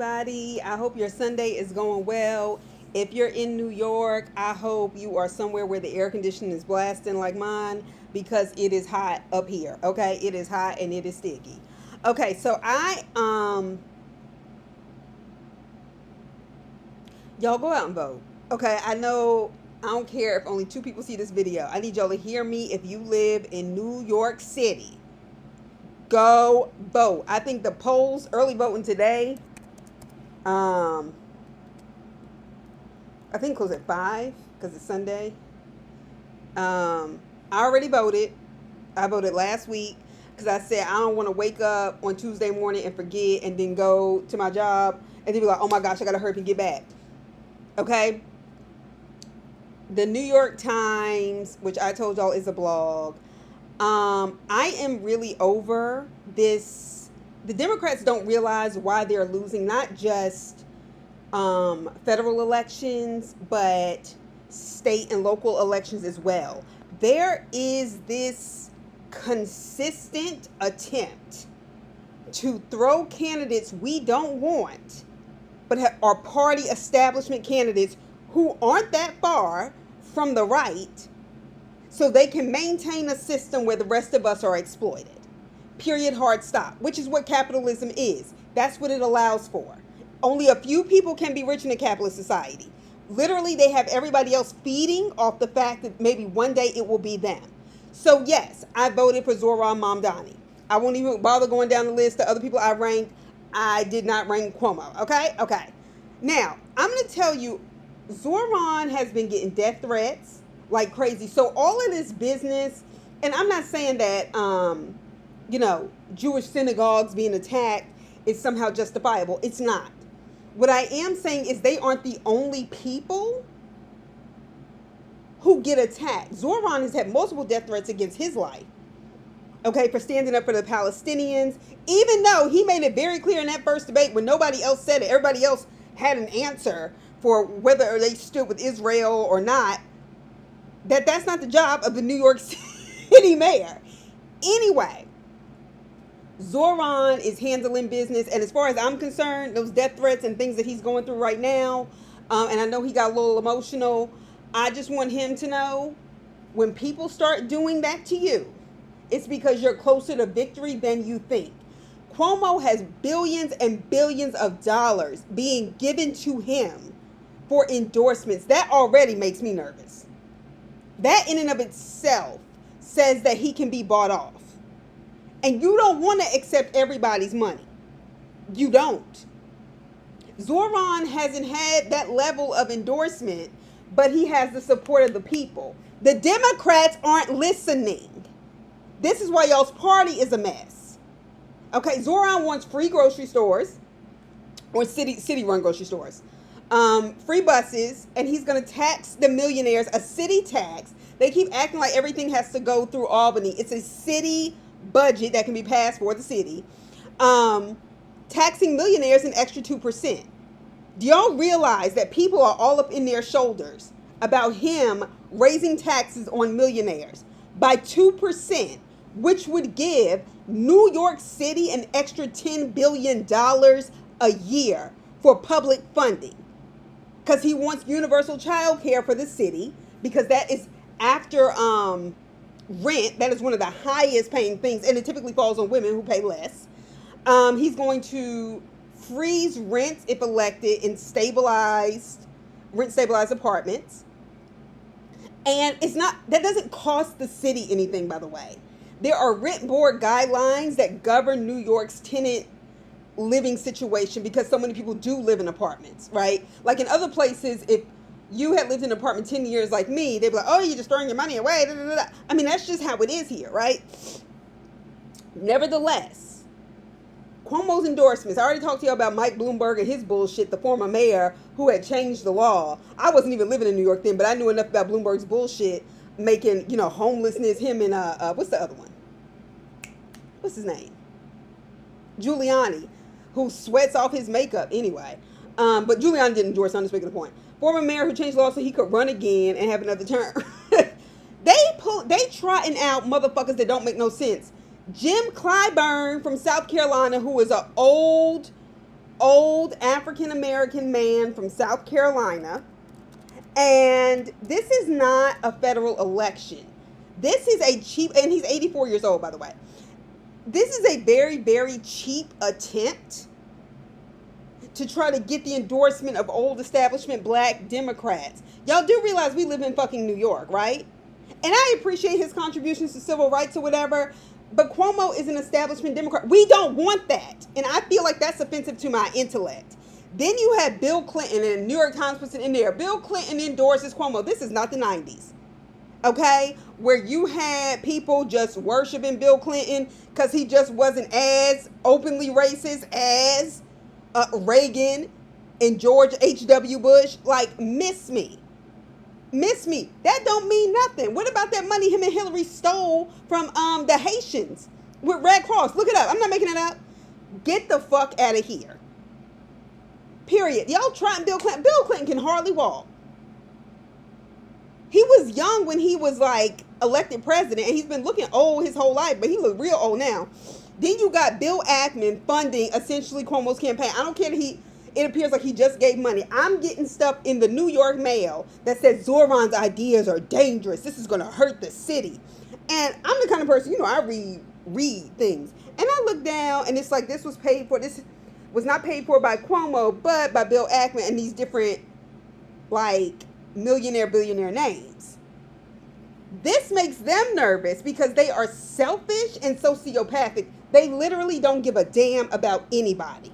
everybody. I hope your Sunday is going well. If you're in New York, I hope you are somewhere where the air conditioning is blasting like mine because it is hot up here. Okay, it is hot and it is sticky. Okay, so y'all go out and vote. Okay, I know I don't care if only two people see this video. I need y'all to hear me if you live in New York City. Go vote. I think the polls, early voting today, I think close at 5 because it's Sunday. I already voted. I voted last week because I said I don't want to wake up on Tuesday morning and forget and then go to my job and then be like, oh my gosh, I got to hurry and get back. Okay? The New York Times, which I told y'all is a blog, I am really over this. The Democrats don't realize why they're losing not just federal elections, but state and local elections as well. There is this consistent attempt to throw candidates we don't want, but are party establishment candidates who aren't that far from the right, so they can maintain a system where the rest of us are exploited. Period, hard stop, which is what capitalism is. That's what it allows for. Only a few people can be rich in a capitalist society. Literally, they have everybody else feeding off the fact that maybe one day it will be them. So yes, I voted for Zohran Mamdani. I won't even bother going down the list of other people I ranked. I did not rank Cuomo, okay? Now, I'm going to tell you, Zohran has been getting death threats like crazy. So all of this business, and I'm not saying that, Jewish synagogues being attacked is somehow justifiable. It's not. What I am saying is they aren't the only people who get attacked. Zohran has had multiple death threats against his life, okay, for standing up for the Palestinians, even though he made it very clear in that first debate when nobody else said it, everybody else had an answer for whether they stood with Israel or not, that's not the job of the New York City mayor. Anyway, Zohran is handling business, and as far as I'm concerned, those death threats and things that he's going through right now, and I know he got a little emotional, I just want him to know, when people start doing that to you, it's because you're closer to victory than you think. Cuomo has billions and billions of dollars being given to him for endorsements. That already makes me nervous. That in and of itself says that he can be bought off. And you don't want to accept everybody's money. You don't. Zohran hasn't had that level of endorsement, but he has the support of the people. The Democrats aren't listening. This is why y'all's party is a mess. Okay, Zohran wants free grocery stores, or city-run grocery stores, free buses, and he's going to tax the millionaires, a city tax. They keep acting like everything has to go through Albany. It's a city budget that can be passed for the city, taxing millionaires an extra 2%. Do y'all realize that people are all up in their shoulders about him raising taxes on millionaires by 2%, which would give New York City an extra $10 billion a year for public funding? Because he wants universal child care for the city, because that is after rent. That is one of the highest paying things, and it typically falls on women who pay less. He's going to freeze rents if elected in rent stabilized apartments. And that doesn't cost the city anything, by the way. There are rent board guidelines that govern New York's tenant living situation because so many people do live in apartments, right? Like in other places, if you had lived in an apartment 10 years like me, they'd be like, oh, you're just throwing your money away. Da, da, da, da. I mean, that's just how it is here, right? Nevertheless, Cuomo's endorsements. I already talked to you about Mike Bloomberg and his bullshit, the former mayor who had changed the law. I wasn't even living in New York then, but I knew enough about Bloomberg's bullshit, making, homelessness, him and, what's the other one? What's his name? Giuliani, who sweats off his makeup anyway. But Giuliani didn't endorse, I'm just making a point. Former mayor who changed the law so he could run again and have another term. They trotting out motherfuckers that don't make no sense. Jim Clyburn from South Carolina, who is an old old African-American man from South Carolina. And this is not a federal election. This is a cheap, and he's 84 years old, by the way. This is a very, very cheap attempt to try to get the endorsement of old establishment black Democrats. Y'all do realize we live in fucking New York, right? And I appreciate his contributions to civil rights or whatever, but Cuomo is an establishment Democrat. We don't want that. And I feel like that's offensive to my intellect. Then you had Bill Clinton, and New York Times puts it in there. Bill Clinton endorses Cuomo. This is not the 90s. Okay? Where you had people just worshiping Bill Clinton because he just wasn't as openly racist as Reagan and George H.W. Bush. Like, miss me. That don't mean nothing. What about that money him and Hillary stole from the Haitians with Red Cross? Look it up. I'm not making it up. Get the fuck out of here. Period. Y'all trying Bill Clinton. Bill Clinton can hardly walk. He was young when he was like elected president, and he's been looking old his whole life, but he look real old now. Then you got Bill Ackman funding essentially Cuomo's campaign. I don't care that it appears like he just gave money. I'm getting stuff in the New York Mail that says Zohran's ideas are dangerous. This is going to hurt the city. And I'm the kind of person, I read things. And I look down, and it's like this was paid for. This was not paid for by Cuomo, but by Bill Ackman and these different, like, millionaire, billionaire names. This makes them nervous because they are selfish and sociopathic. They literally don't give a damn about anybody.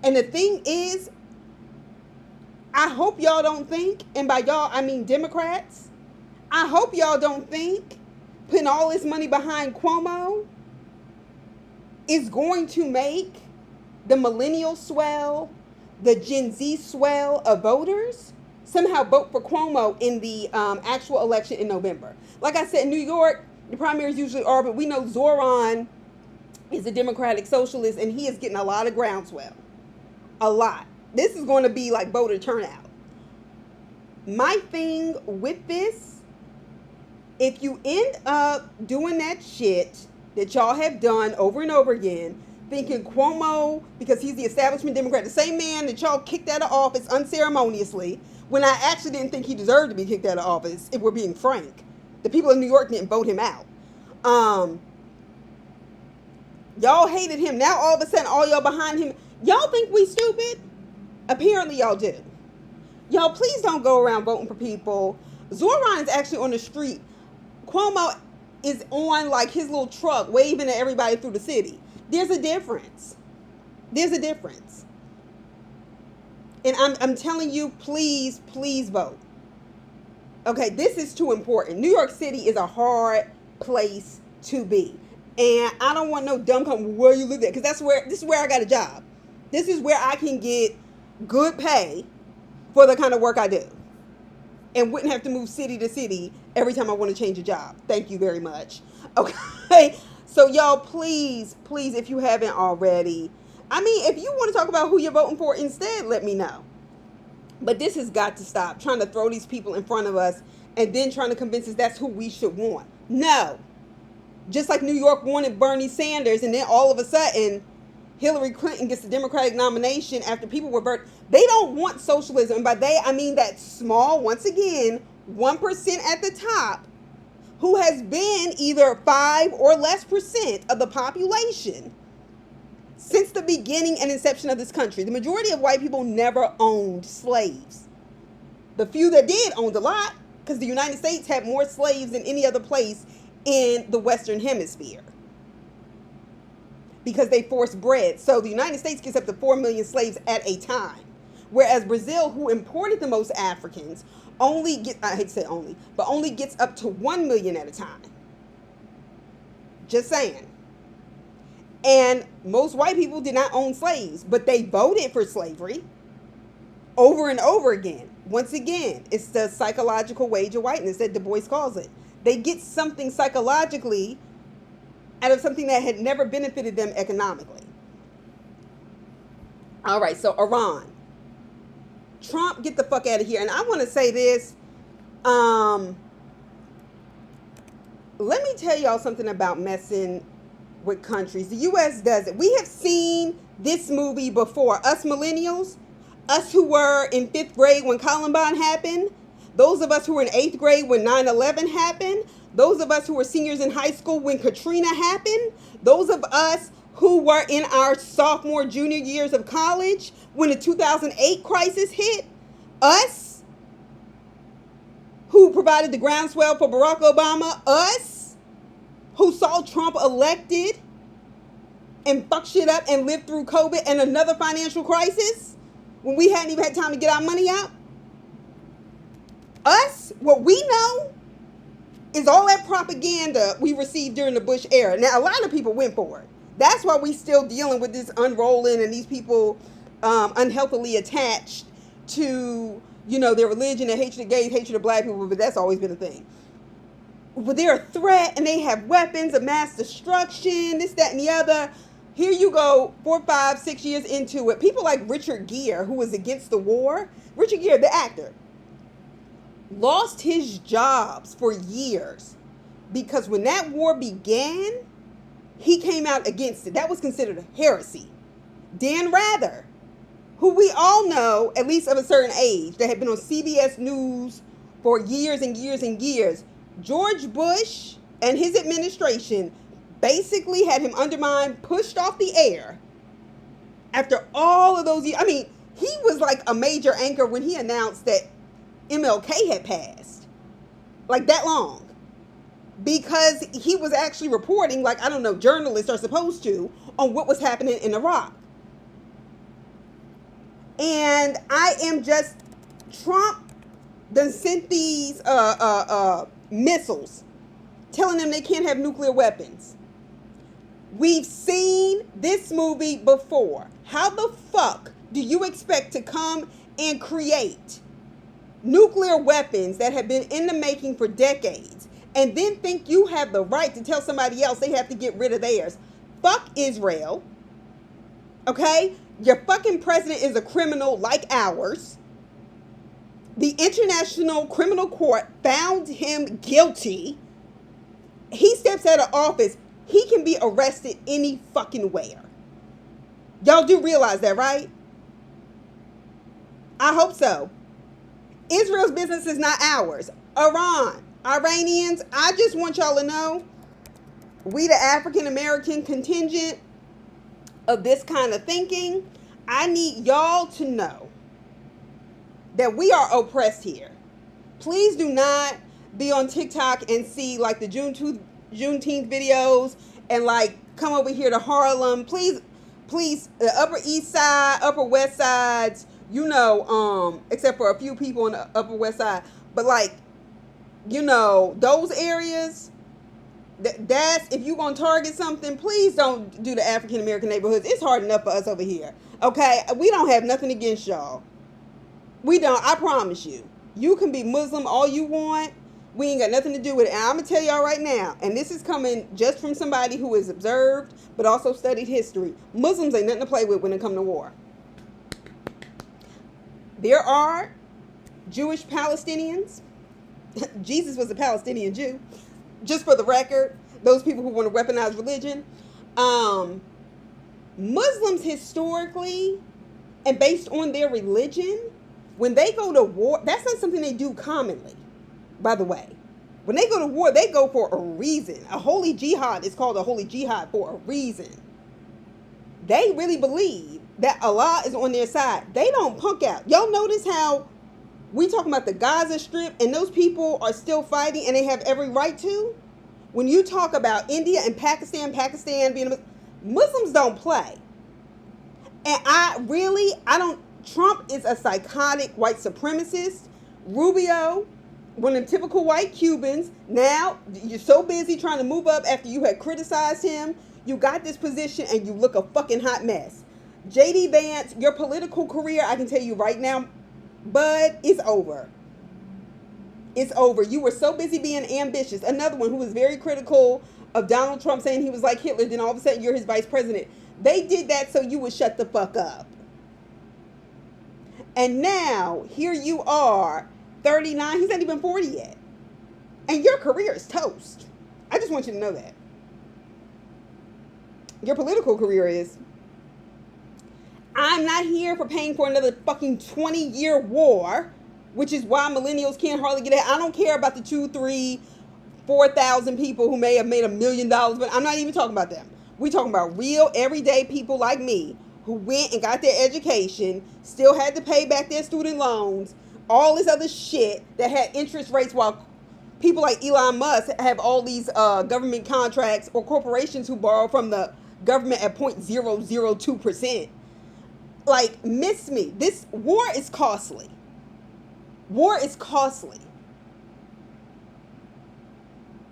And the thing is, I hope y'all don't think, and by y'all, I mean Democrats, I hope y'all don't think putting all this money behind Cuomo is going to make the millennial swell, the Gen Z swell of voters somehow vote for Cuomo in the actual election in November. Like I said, in New York, the primaries usually are, but we know Zohran is a Democratic socialist, and he is getting a lot of groundswell. A lot. This is going to be like voter turnout. My thing with this, if you end up doing that shit that y'all have done over and over again, thinking Cuomo, because he's the establishment Democrat, the same man that y'all kicked out of office unceremoniously, when I actually didn't think he deserved to be kicked out of office, if we're being frank. The people in New York didn't vote him out. Y'all hated him. Now all of a sudden, all y'all behind him. Y'all think we stupid? Apparently y'all do. Y'all please don't go around voting for people. Zohran is actually on the street. Cuomo is on like his little truck waving at everybody through the city. There's a difference. And I'm telling you, please vote. Okay, this is too important. New York City is a hard place to be. And I don't want no dumb company where you live at, because this is where I got a job. This is where I can get good pay for the kind of work I do. And wouldn't have to move city to city every time I want to change a job. Thank you very much. Okay. So y'all, please, if you haven't already, I mean, if you want to talk about who you're voting for instead, let me know. But this has got to stop, trying to throw these people in front of us and then trying to convince us that's who we should want. No. Just like New York wanted Bernie Sanders, and then all of a sudden Hillary Clinton gets the Democratic nomination after people were burnt. They don't want socialism. And by they, I mean that small, once again, 1% at the top, who has been either 5 or less percent of the population since the beginning and inception of this country. The majority of white people never owned slaves. The few that did owned a lot, because the United States had more slaves than any other place in the Western Hemisphere, because they forced bread. So the United States gets up to 4 million slaves at a time. Whereas Brazil, who imported the most Africans, only gets up to 1 million at a time. Just saying. And most white people did not own slaves, but they voted for slavery over and over again. Once again, it's the psychological wage of whiteness that Du Bois calls it. They get something psychologically out of something that had never benefited them economically. All right, so Iran. Trump, get the fuck out of here. And I want to say this. Let me tell y'all something about messing with countries. The U.S. does it. We have seen this movie before. Us millennials, us who were in 5th grade when Columbine happened, those of us who were in 8th grade when 9/11 happened, those of us who were seniors in high school when Katrina happened, those of us who were in our sophomore, junior years of college when the 2008 crisis hit, us who provided the groundswell for Barack Obama, us who saw Trump elected and fuck shit up and lived through COVID and another financial crisis when we hadn't even had time to get our money out. Us, what we know is all that propaganda we received during the Bush era. Now, a lot of people went for it. That's why we still dealing with this unrolling and these people unhealthily attached to, their religion, their hatred of gays, hatred of black people, but that's always been a thing. But they're a threat and they have weapons of mass destruction, this, that, and the other. Here you go, 4, 5, 6 years into it. People like Richard Gere, who was against the war, Richard Gere, the actor, lost his jobs for years because when that war began, he came out against it. That was considered a heresy. Dan Rather, who we all know, at least of a certain age, that had been on CBS News for years and years and years, George Bush and his administration basically had him undermined, pushed off the air after all of those years. I mean, he was like a major anchor when he announced that MLK had passed. Like that long. Because he was actually reporting, like, I don't know, journalists are supposed to, on what was happening in Iraq. And I am just, Trump done sent these missiles telling them they can't have nuclear weapons. We've seen this movie before. How the fuck do you expect to come and create nuclear weapons that have been in the making for decades and then think you have the right to tell somebody else they have to get rid of theirs? Fuck Israel. Okay? Your fucking president is a criminal like ours. The International Criminal Court found him guilty. He steps out of office. He can be arrested any fucking where. Y'all do realize that, right? I hope so. Israel's business is not ours. Iran, Iranians, I just want y'all to know, we the African American contingent of this kind of thinking, I need y'all to know that we are oppressed here. Please do not be on TikTok and see like the Juneteenth videos and like come over here to Harlem. Please, the Upper East Side, Upper West Sides, except for a few people on the Upper West Side, but like, those areas, that's, if you're going to target something, please don't do the African American neighborhoods. It's hard enough for us over here. Okay? We don't have nothing against y'all. We don't, I promise you. You can be Muslim all you want. We ain't got nothing to do with it. And I'm going to tell y'all right now, and this is coming just from somebody who has observed, but also studied history. Muslims ain't nothing to play with when it comes to war. There are Jewish Palestinians. Jesus was a Palestinian Jew. Just for the record, those people who want to weaponize religion. Muslims historically, and based on their religion, when they go to war, that's not something they do commonly, by the way. When they go to war, they go for a reason. A holy jihad is called a holy jihad for a reason. They really believe that Allah is on their side. They don't punk out. Y'all notice how we talking about the Gaza Strip and those people are still fighting and they have every right to? When you talk about India and Pakistan being Muslims don't play. And Trump is a psychotic white supremacist. Rubio, one of them typical white Cubans. Now, you're so busy trying to move up after you had criticized him. You got this position and you look a fucking hot mess. J.D. Vance, your political career, I can tell you right now, bud, it's over. It's over. You were so busy being ambitious. Another one who was very critical of Donald Trump, saying he was like Hitler, then all of a sudden you're his vice president. They did that so you would shut the fuck up. And now, here you are, 39. He's not even 40 yet. And your career is toast. I just want you to know that. Your political career is. I'm not here for paying for another fucking 20-year war, which is why millennials can't hardly get it. I don't care about the 2, 3, 4,000 people who may have made $1 million, but I'm not even talking about them. We talking about real everyday people like me who went and got their education, still had to pay back their student loans, all this other shit that had interest rates, while people like Elon Musk have all these government contracts, or corporations who borrow from the government at 0.002%. Like, miss me. This war is costly. War is costly.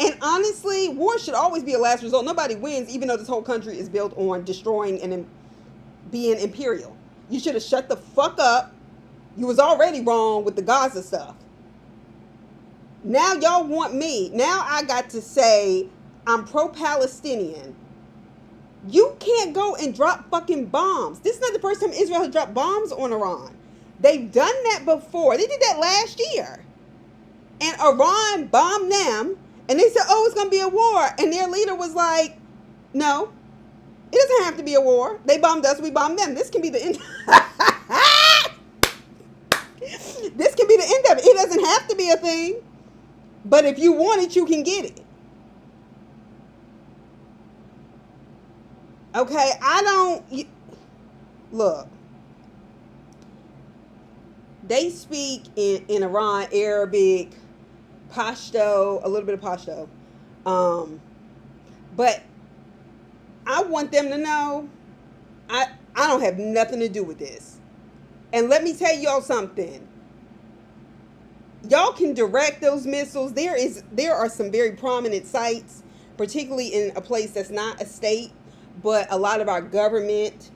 And honestly, war should always be a last result. Nobody wins, even though this whole country is built on destroying and being imperial. You should have shut the fuck up. You was already wrong with the Gaza stuff. Now y'all want me. Now I got to say I'm pro-Palestinian. You can't go and drop fucking bombs. This is not the first time Israel has dropped bombs on Iran. They've done that before. They did that last year. And Iran bombed them. And they said, oh, it's going to be a war. And their leader was like, no, it doesn't have to be a war. They bombed us, we bombed them. This can be the end. This can be the end of it. It doesn't have to be a thing. But if you want it, you can get it. Okay, look. They speak in Iran Arabic, Pashto, a little bit of Pashto. But I want them to know I don't have nothing to do with this. And let me tell y'all something. Y'all can direct those missiles. There are some very prominent sites, particularly in a place that's not a state, but a lot of our government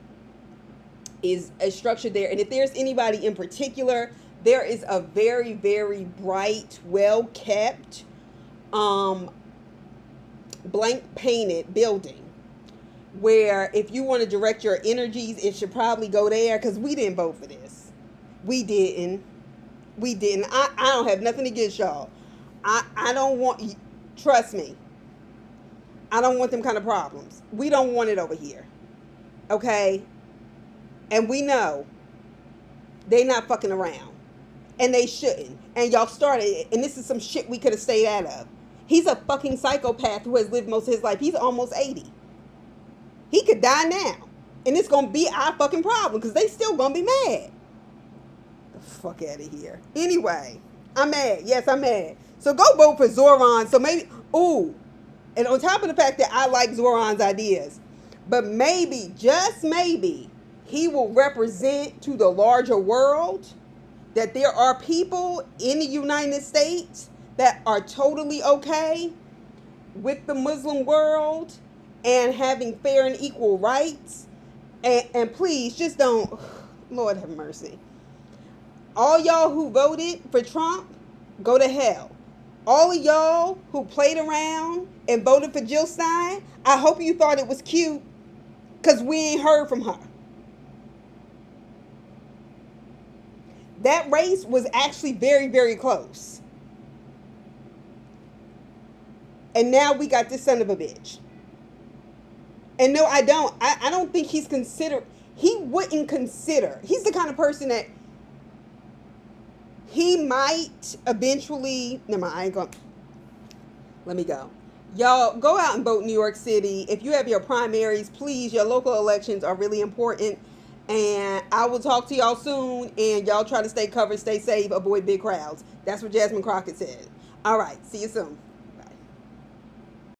is structured there. And if there's anybody in particular, there is a very, very bright, well-kept, blank painted building where if you want to direct your energies, it should probably go there, because we didn't vote for this. We didn't. I don't have nothing against y'all. I don't want, trust me, I don't want them kind of problems. We don't want it over here. Okay? And we know they not fucking around. And they shouldn't. And y'all started it. And this is some shit we could have stayed out of. He's a fucking psychopath who has lived most of his life. He's almost 80. He could die now. And it's going to be our fucking problem, because they still going to be mad. The fuck out of here. Anyway, I'm mad. Yes, I'm mad. So go vote for Zohran. So maybe, ooh. And on top of the fact that I like Zohran's ideas, but maybe, just maybe, he will represent to the larger world that there are people in the United States that are totally okay with the Muslim world and having fair and equal rights. And please, just don't, Lord have mercy. All y'all who voted for Trump, go to hell. All of y'all who played around and voted for Jill Stein, I hope you thought it was cute, because we ain't heard from her. That race was actually very, very close. And now we got this son of a bitch. And no, I don't. I don't think he's considered. He wouldn't consider. He's the kind of person that he might eventually. Never mind, I ain't going. Let me go. Y'all, go out and vote in New York City. If you have your primaries, please, your local elections are really important. And I will talk to y'all soon. And y'all try to stay covered, stay safe, avoid big crowds. That's what Jasmine Crockett said. All right, see you soon.